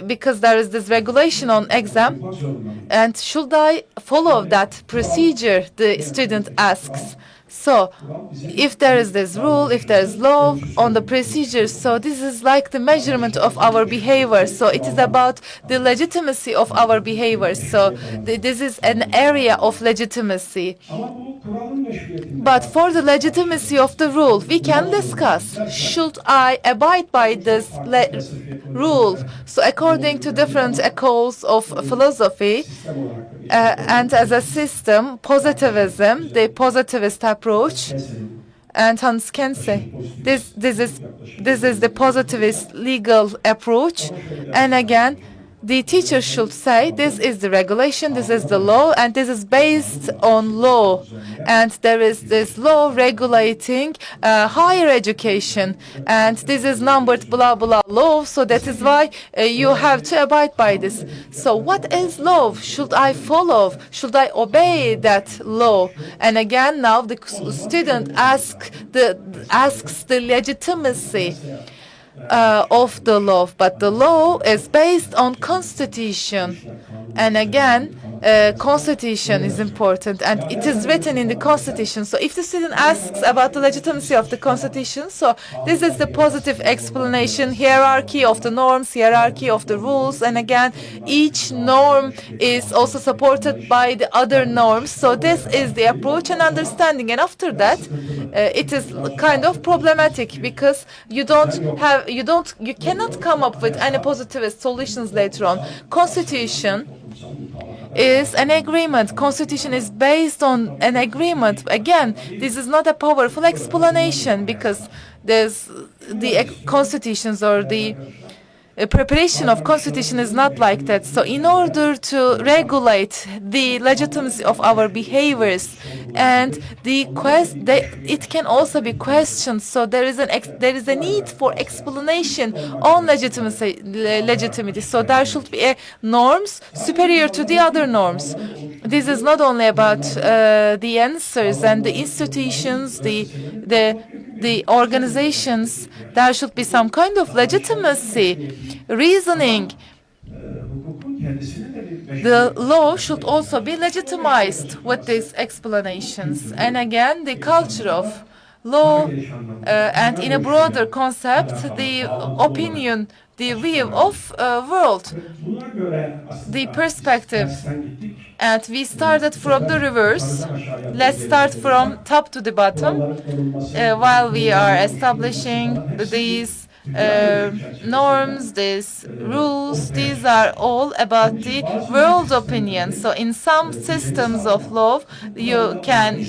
Because there is this regulation on exam, and should I follow that procedure, the student asks. So if there is this rule, if there is law on the procedures, so this is like the measurement of our behavior. So it is about the legitimacy of our behavior. So this is an area of legitimacy. But for the legitimacy of the rule, we can discuss, should I abide by this rule? So according to different schools of philosophy, and as a system, positivism, the positivist approach, and Hans can say this is the positivist legal approach, and again the teacher should say this is the regulation, this is the law, and this is based on law, and there is this law regulating higher education, and this is numbered blah blah law, so that is why you have to abide by this. So what is law? Should I follow? Should I obey that law? And again, now the student asks the legitimacy of the law, but the law is based on constitution, and again constitution is important, and it is written in the constitution. So if the student asks about the legitimacy of the constitution, so this is the positive explanation, hierarchy of the norms, hierarchy of the rules, and again each norm is also supported by the other norms. So this is the approach and understanding, and after that it is kind of problematic, because you cannot come up with any positivist solutions later on. Constitution is an agreement. Constitution is based on an agreement. Again, this is not a powerful explanation, because there's the constitutions or the preparation of constitution is not like that. So in order to regulate the legitimacy of our behaviors, and it can also be questioned. So there is a need for explanation on legitimacy. So there should be norms superior to the other norms. This is not only about the answers and the institutions, the organizations. There should be some kind of legitimacy, reasoning. The law should also be legitimized with these explanations. And again, the culture of law, and in a broader concept, the opinion, the view of world, the perspective. And we started from the reverse. Let's start from top to the bottom. While we are establishing these norms, these rules, these are all about the world opinion. So in some systems of law, you can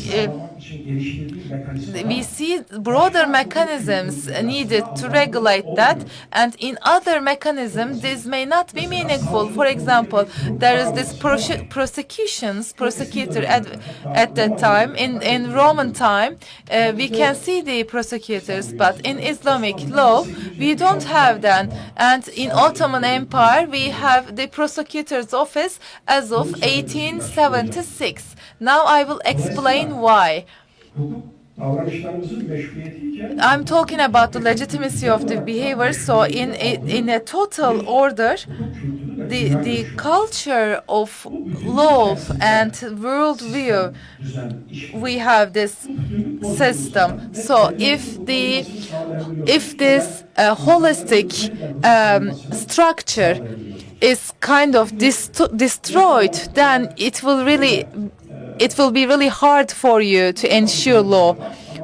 we see broader mechanisms needed to regulate that, and in other mechanisms this may not be meaningful. For example, there is this prosecutor at that time. In Roman time, we can see the prosecutors, but in Islamic law we don't have that. And in Ottoman Empire we have the prosecutor's office as of 1876. Now I will explain why. I'm talking about the legitimacy of the behavior. So in a total order, the culture of law and worldview, we have this system. So if this holistic structure is kind of destroyed, then it will be really hard for you to ensure law.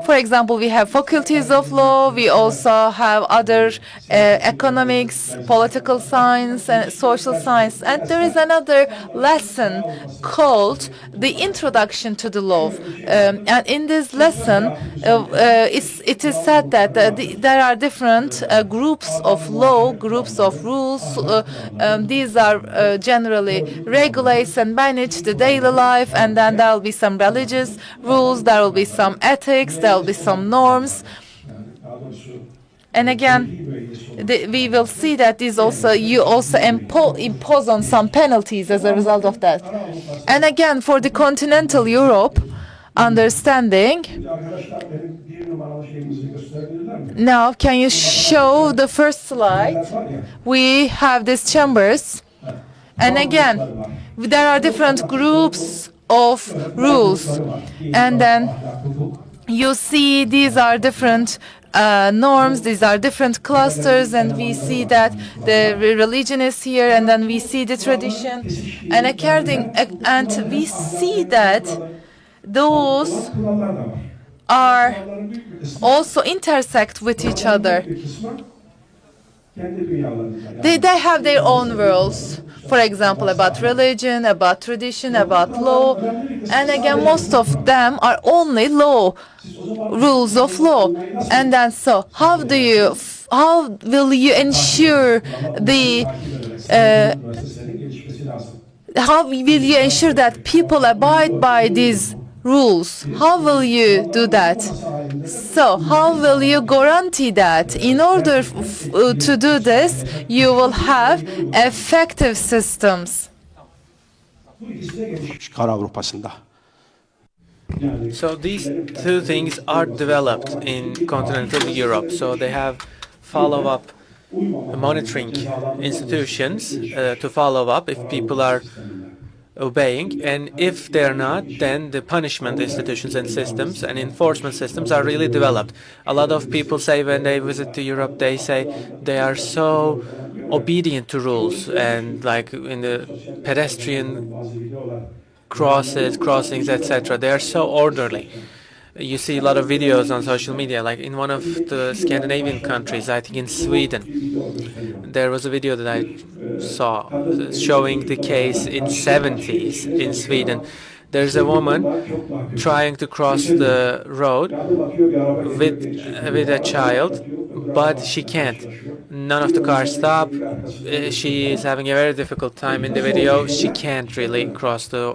For example, we have faculties of law, we also have other economics, political science, and social science. And there is another lesson called the Introduction to the Law. And in this lesson, it is said that there are different groups of law, groups of rules. These are generally regulates and manage the daily life, and then there will be some religious rules, there will be some ethics, there will be some norms. And again, we will see that you also impose on some penalties as a result of that. And again, for the continental Europe understanding, now can you show the first slide? We have these chambers, and again, there are different groups of rules, and then you see these are different norms, these are different clusters, and we see that the religion is here, and then we see the tradition, and we see that those are also intersect with each other. They have their own worlds. For example, about religion, about tradition, about law. And again, most of them are only law, rules of law. And then so how will you ensure that people abide by these rules? How will you do that? So how will you guarantee that? In order to do this, you will have effective systems. So these two things are developed in continental Europe. So they have follow-up monitoring institutions to follow up if people are obeying, and if they're not, then the punishment institutions and systems and enforcement systems are really developed. A lot of people say when they visit to Europe, they say they are so obedient to rules, and like in the pedestrian crossings, etc., they are so orderly. You see a lot of videos on social media, like in one of the Scandinavian countries, I think in Sweden, there was a video that I saw showing the case in 70s in Sweden. There's a woman trying to cross the road with a child, but she can't. None of the cars stop. She is having a very difficult time in the video. She can't really cross the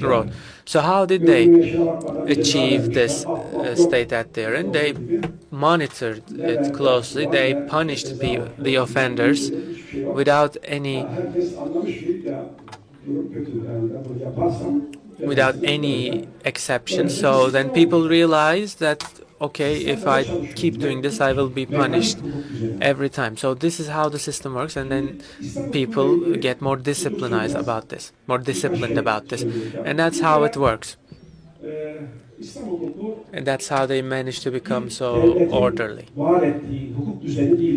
road. So how did they achieve this state that they're in? They monitored it closely. They punished the offenders without any exception. So then people realize that, okay, if I keep doing this, I will be punished every time. So this is how the system works, and then people get more disciplined about this, and that's how it works. And that's how they manage to become so orderly.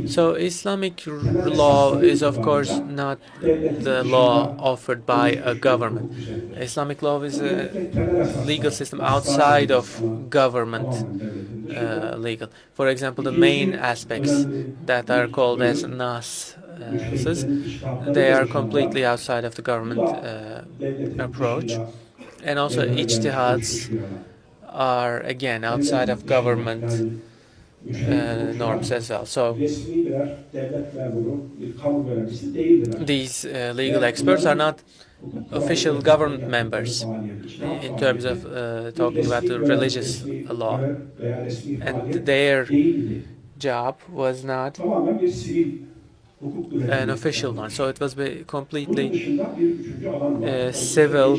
So Islamic law is, of course, not the law offered by a government. Islamic law is a legal system outside of government legal. For example, the main aspects that are called as nas, they are completely outside of the government approach. And also ijtihads are, again, outside of government norms as well. So these legal experts are not official government members in terms of talking about the religious law, and their job was not an official one. So it was completely civil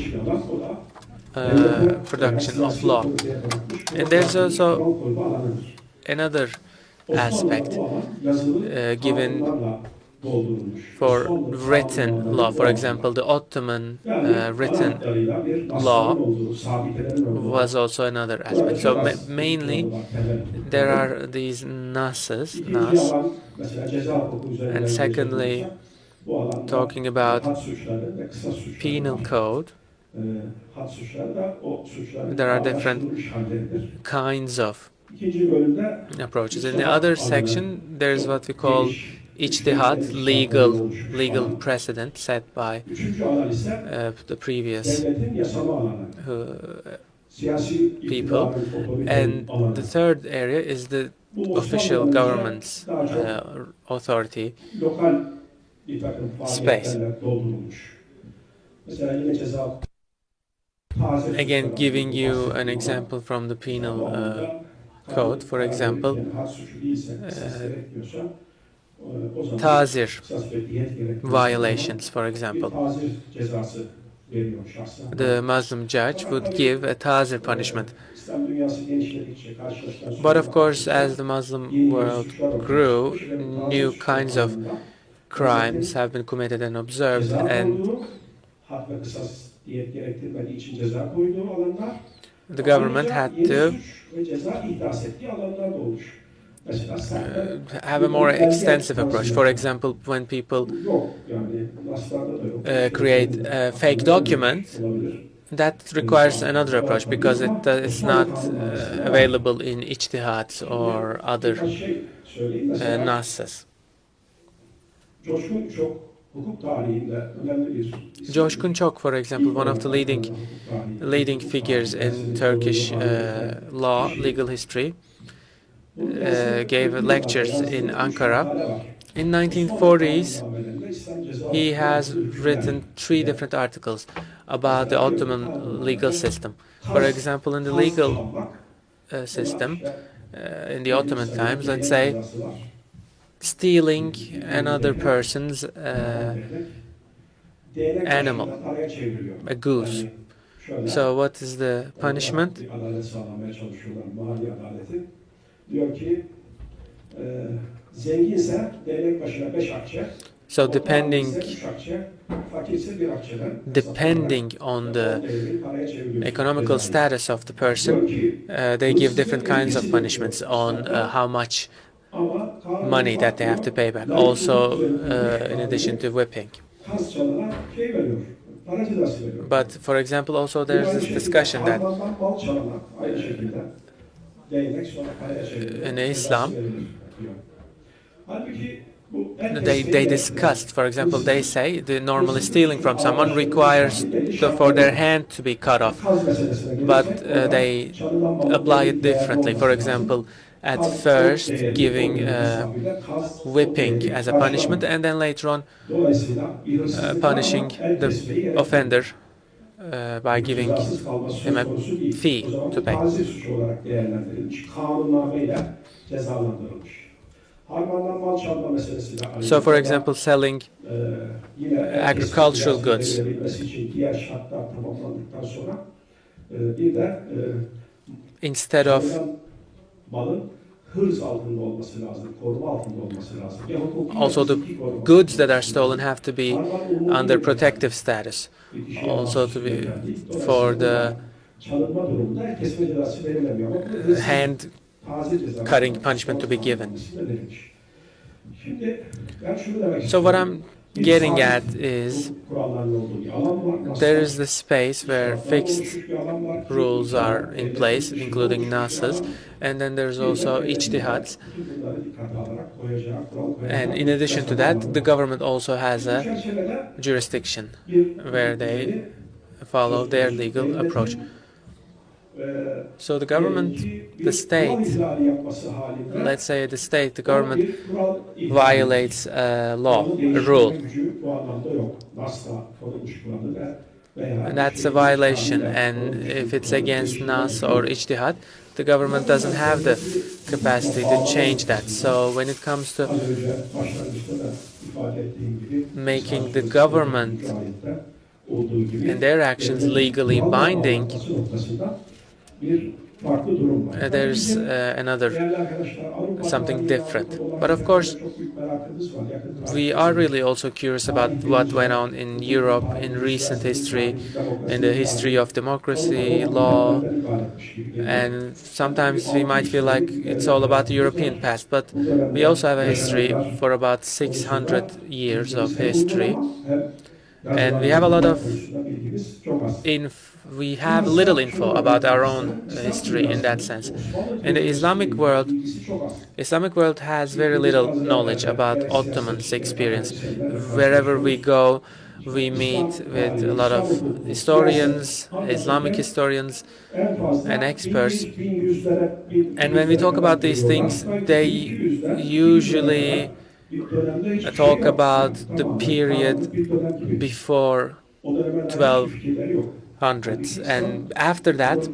production of law. And there's also another aspect given for written law. For example, the Ottoman written law was also another aspect. So mainly there are these nas, and secondly Bu alanda talking about had suçları ve kısa suçları penal var. code. Had suçları da o suçların There are different ağırlaştırılmış halleridir. kinds of İkinci bölümde approaches. In the içtihat other adını section, there's çok what we call geniş, ijtihad, iştihatlarıyla oluşmuş legal alan. precedent set by Üçüncü alan ise the previous devletin yasama alanı. Siyasi people. iktidarın otorite And alanı. the third area is the Bu official Osmanlı'da government's daha çok authority lokal bir takım space. faaliyetlerle doldurulmuş. Mesela yine ceza taze Again, suçlara giving you an bahsediyor. example from the penal Bu alanda code, for example, had suçu değilse, kısas gerekmiyorsa, o zaman tazir kısas ve diyet gerekmiyorsa violations, for bir example. tazir cezası veriyor şahsen. The Muslim judge would give a tazir punishment. İslam dünyası genişledikçe karşılaşılan But of course, as the Muslim world grew, new kinds of crimes have been committed and observed, and had ve kısas diyet gerektirmediği için ceza koyduğu alanlar, the government had to ve ceza ihdas ettiği alanlar da olmuş. Mesela have a more extensive approach. For example, when people yok yani naslarda da yok. create a fake document, that requires another approach because it is not available in ijtihads or other Birkaç şey söyleyeyim. Mesela nasses. Coşkun çok hukuk tarihinde önemli bir isim. Coşkun Çok, for example, one of the leading figures in Turkish law, legal history, gave lectures in Ankara. In 1940s, he has written 3 different articles about the Ottoman legal system. For example, in the legal system, in the Ottoman times, let's say, stealing another person's animal, a goose. So what is the punishment? So depending on the economical status of the person, they give different kinds of punishments on how much money that they have to pay back, also in addition to whipping. But for example, also there's this discussion that in Islam, they discussed, for example, they say the normally stealing from someone requires for their hand to be cut off, but they apply it differently. For example, at first giving whipping as a punishment, and then later on punishing the offender by giving him a fee to pay. So, for example, selling agricultural goods. Instead of also the goods that are stolen have to be under protective status, also to be for the hand cutting punishment to be given. So what I'm getting at is there is the space where fixed rules are in place, including nasas, and then there's also ijtihads. And in addition to that, the government also has a jurisdiction where they follow their legal approach. So the government, the state, let's say the government violates a law, a rule. And that's a violation, and if it's against nas or ijtihad, the government doesn't have the capacity to change that. So when it comes to making the government and their actions legally binding, there's another something different. But of course, we are really also curious about what went on in Europe in recent history, in the history of democracy, law, and sometimes we might feel like it's all about the European past, but we also have a history for about 600 years of history, and we have a lot of we have little info about our own history in that sense. In the Islamic world has very little knowledge about Ottoman's experience. Wherever we go, we meet with a lot of historians, Islamic historians, and experts. And when we talk about these things, they usually talk about the period before 1200s, and after that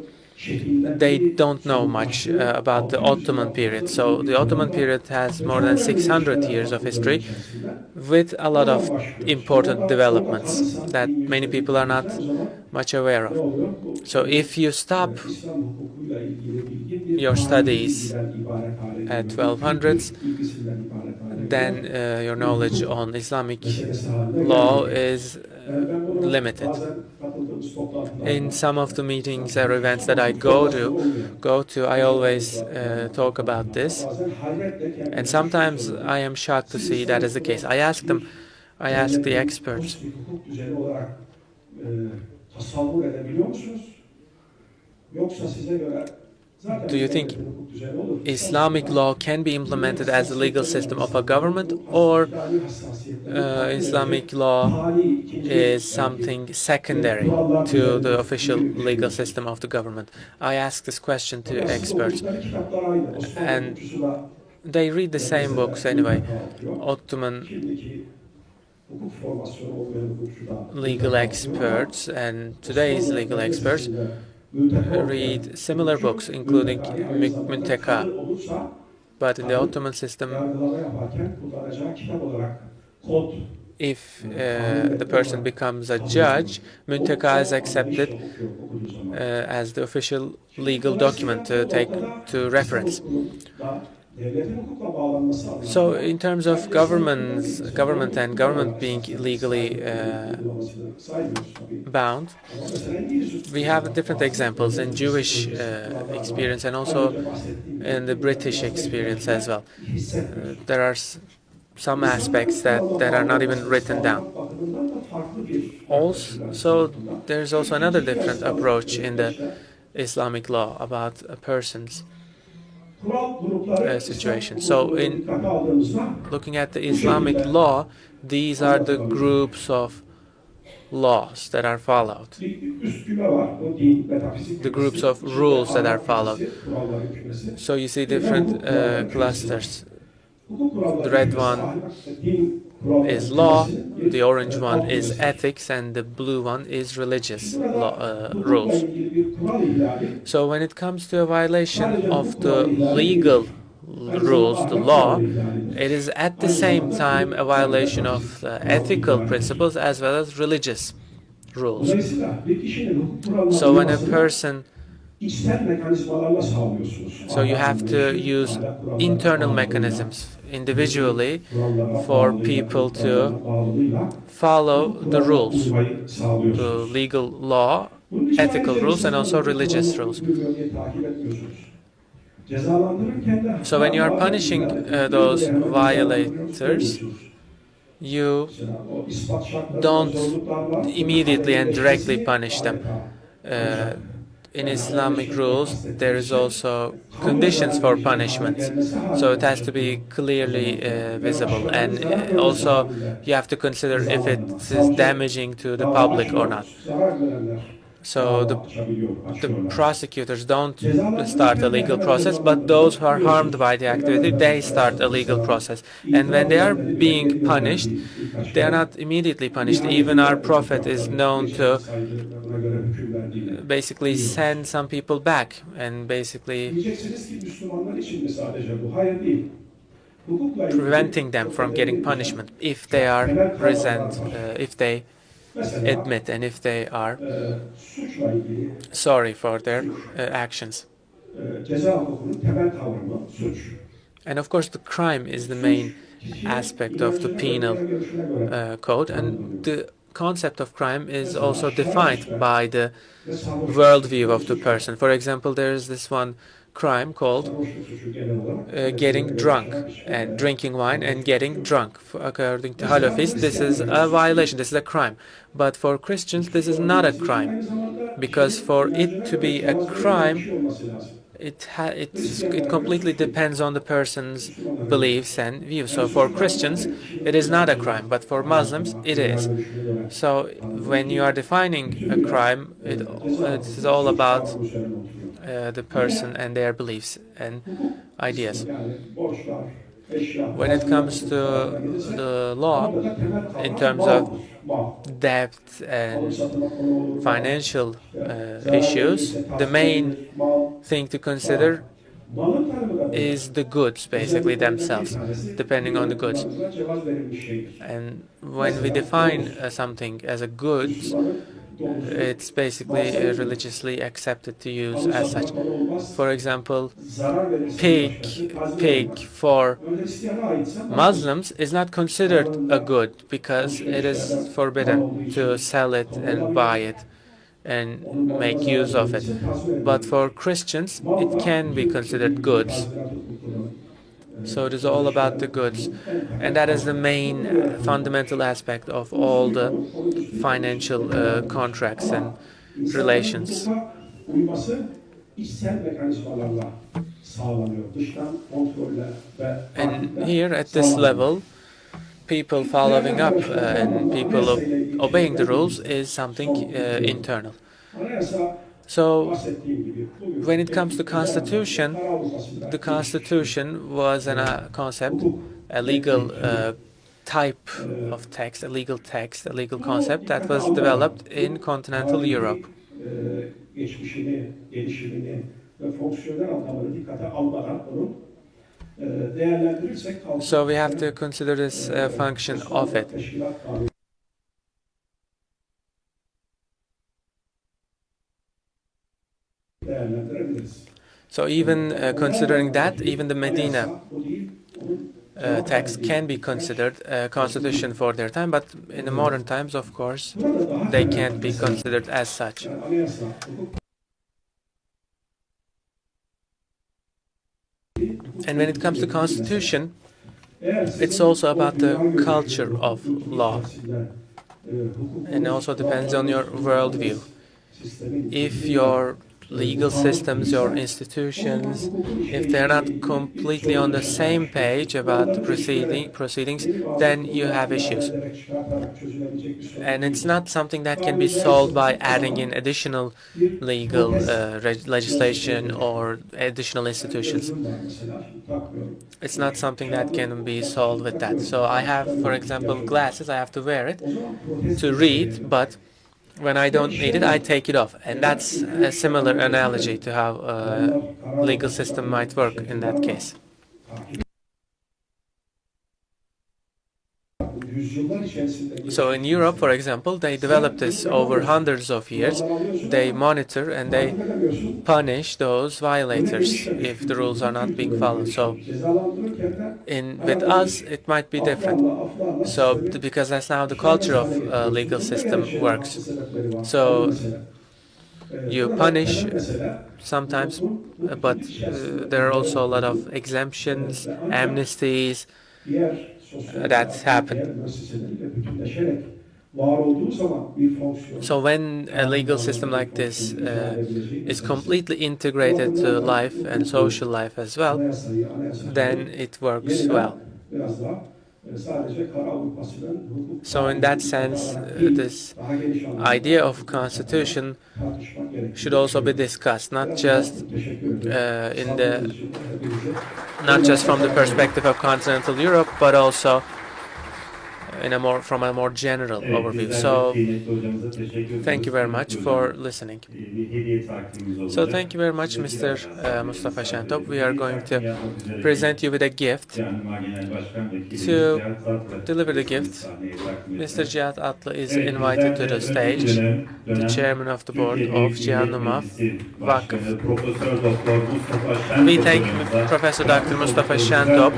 they don't know much about the Ottoman period. So the Ottoman period has more than 600 years of history with a lot of important developments that many people are not much aware of. So if you stop your studies at 1200s, then your knowledge on Islamic law is limited. In some of the meetings or events that I go to, I always talk about this, and sometimes I am shocked to see that is the case. I ask the experts, do you think Islamic law can be implemented as the legal system of a government, or Islamic law is something secondary to the official legal system of the government? I ask this question to experts, and they read the same books anyway. Ottoman legal experts and today's legal experts read similar books, including Münteka. But in the Ottoman system, if the person becomes a judge, Münteka is accepted as the official legal document to take to reference. So in terms of government and government being legally bound, we have different examples in Jewish experience and also in the British experience as well. There are some aspects that are not even written down. Also, there's also another different approach in the Islamic law about a person's situation. So in looking at the Islamic law, these are the groups of laws that are followed, the groups of rules that are followed. So you see different clusters. The red one is law, the orange one is ethics, and the blue one is religious law, rules. So when it comes to a violation of the legal rules, the law, it is at the same time a violation of the ethical principles as well as religious rules. So when a person So you have to use internal mechanisms individually for people to follow the rules, the legal law, ethical rules, and also religious rules. So when you are punishing those violators, you don't immediately and directly punish them. In Islamic rules, there is also conditions for punishment, so it has to be clearly visible, and also you have to consider if it is damaging to the public or not. So the prosecutors don't start a legal process, but those who are harmed by the activity, they start a legal process. And when they are being punished, they are not immediately punished. Even our Prophet is known to basically send some people back and basically preventing them from getting punishment if they are if they admit and if they are Suçla ilgili sorry for their actions. Ceza hukukunun temel kavramı suç. And of course, the crime is the main aspect of the penal code, and the concept of crime is also defined by the worldview of the person. For example, there is this one crime called getting drunk and drinking wine and getting drunk. According to Halafis, this is a violation, this is a crime. But for Christians, this is not a crime, because for it to be a crime, it completely depends on the person's beliefs and views. So for Christians, it is not a crime, but for Muslims, it is. So when you are defining a crime, it is all about the person and their beliefs and ideas. When it comes to the law, in terms of debt and financial issues, the main thing to consider is the goods, basically, themselves, depending on the goods. And when we define something as a goods, it's basically religiously accepted to use as such. For example, pig for Muslims is not considered a good because it is forbidden to sell it and buy it and make use of it. But for Christians, it can be considered goods. So it is all about the goods. And that is the main fundamental aspect of all the financial contracts and relations. And here at this level, people following up and people obeying the rules is something internal. So when it comes to Constitution, the Constitution was a concept, a legal type of text, a legal text, a legal concept that was developed in continental Europe. So we have to consider this function of it. So even considering that, even the Medina text can be considered a constitution for their time, but in the modern times, of course, they can't be considered as such. And when it comes to constitution, it's also about the culture of law, and also depends on your worldview. If your legal systems, your institutions, if they're not completely on the same page about the proceedings, then you have issues. And it's not something that can be solved by adding in additional legal legislation or additional institutions. It's not something that can be solved with that. So I have, for example, glasses. I have to wear it to read, but when I don't need it, I take it off. And that's a similar analogy to how a legal system might work in that case. So in Europe, for example, they developed this over hundreds of years. They monitor and they punish those violators if the rules are not being followed. So with us, it might be different. So because that's how the culture of legal system works. So you punish sometimes, but there are also a lot of exemptions, amnesties that happen. So when a legal system like this is completely integrated to life and social life as well, then it works well. So in that sense, this idea of constitution should also be discussed, not just from the perspective of continental Europe, but also from a more general overview. So thank you very much for listening. So thank you very much, Mr. Mustafa Şentop. We are going to present you with a gift. To deliver the gift, Mr. Cihat Atlı is invited to the stage, the chairman of the board of Cihanuma Vakıf. We thank Professor Dr. Mustafa Şentop